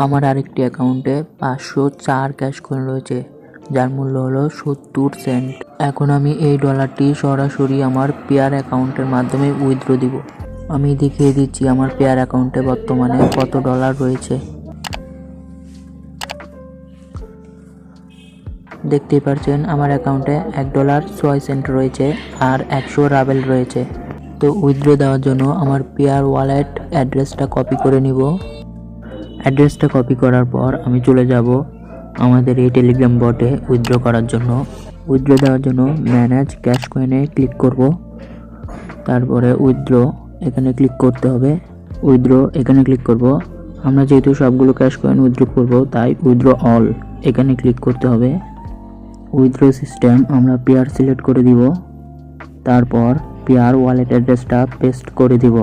আমার আরেকটি অ্যাকাউন্টে 504 ক্যাশ কয়েন রয়েছে, যার মূল্য হলো 70 সেন্ট। এখন আমি এই ডলারটি সরাসরি আমার পেয়ার অ্যাকাউন্টের মাধ্যমে উইথড্র দিব। আমি দেখিয়ে দিচ্ছি আমার পেয়ার অ্যাকাউন্টে বর্তমানে কত ডলার রয়েছে। দেখতেই পাচ্ছেন আমার অ্যাকাউন্টে $1.06 রয়েছে আর 100 রাবেল রয়েছে। তো উইথড্র দেওয়ার জন্য আমার পেয়ার ওয়ালেট অ্যাড্রেসটা কপি করে নিব। অ্যাড্রেসটা কপি করার পর আমি চলে যাব আমাদের এই টেলিগ্রাম বটে উইথড্র করার জন্য। উইথড্র দেওয়ার জন্য ম্যানেজ ক্যাশ কয়েনে ক্লিক করব। তারপরে উইথড্র এখানে ক্লিক করতে হবে। উইথড্র এখানে ক্লিক করব। আমরা যেহেতু সবগুলো ক্যাশ কয়েন উইথড্র করব, তাই উইথড্র অল এখানে ক্লিক করতে হবে। উইথড্র সিস্টেম আমরা পেয়ার সিলেক্ট করে দিব। তারপর পেয়ার ওয়ালেট অ্যাড্রেসটা পেস্ট করে দিব।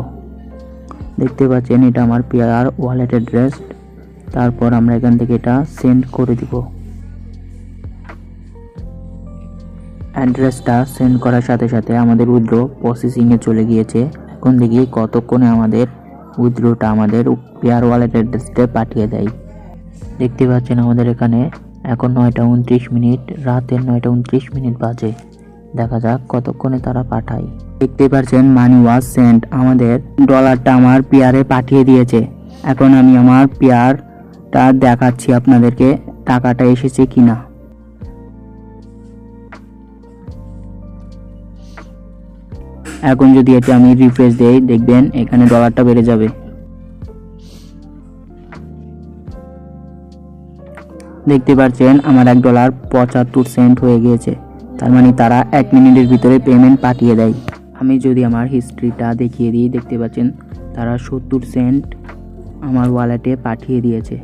দেখতে পাচ্ছেন এটা আমার পেয়ার ওয়ালেট অ্যাড্রেস। তারপর আমরা এখান থেকে এটা সেন্ড করে দিব। অ্যাড্রেসটা সেন্ড করার সাথে সাথে আমাদের উইথড্র প্রসেসিংয়ে চলে গিয়েছে। এখন দেখি কতক্ষণে আমাদের উইথড্রটা আমাদের পেয়ার ওয়ালেট অ্যাড্রেসে পাঠিয়ে দেয়। দেখতে পাচ্ছেন আমাদের এখানে এখন 9:29, রাতের 9:29 বাজে। দেখা যাক কতক্ষণে তারা পাঠায়। দেখতে পাচ্ছেন মানি ওয়াজ সেন্ট, আমাদের ডলারটা আমার পেয়ারে পাঠিয়ে দিয়েছে। এখন আমি আমার পেয়ারটা দেখাচ্ছি আপনাদেরকে টাকাটা এসেছে কিনা। এখন যদি এটা আমি রিফ্রেশ দেই, দেখবেন এখানে ডলারটা বেড়ে যাবে। দেখতে পাচ্ছেন আমার $1.75 হয়ে গিয়েছে। তার মানে তারা 1 মিনিটের ভিতরে পেমেন্ট পাঠিয়ে দেয়। আমি যদি আমার হিস্ট্রিটা দেখিয়ে দিই, দেখতে পাচ্ছেন তারা 70 সেন্ট আমার ওয়ালেটে পাঠিয়ে দিয়েছে।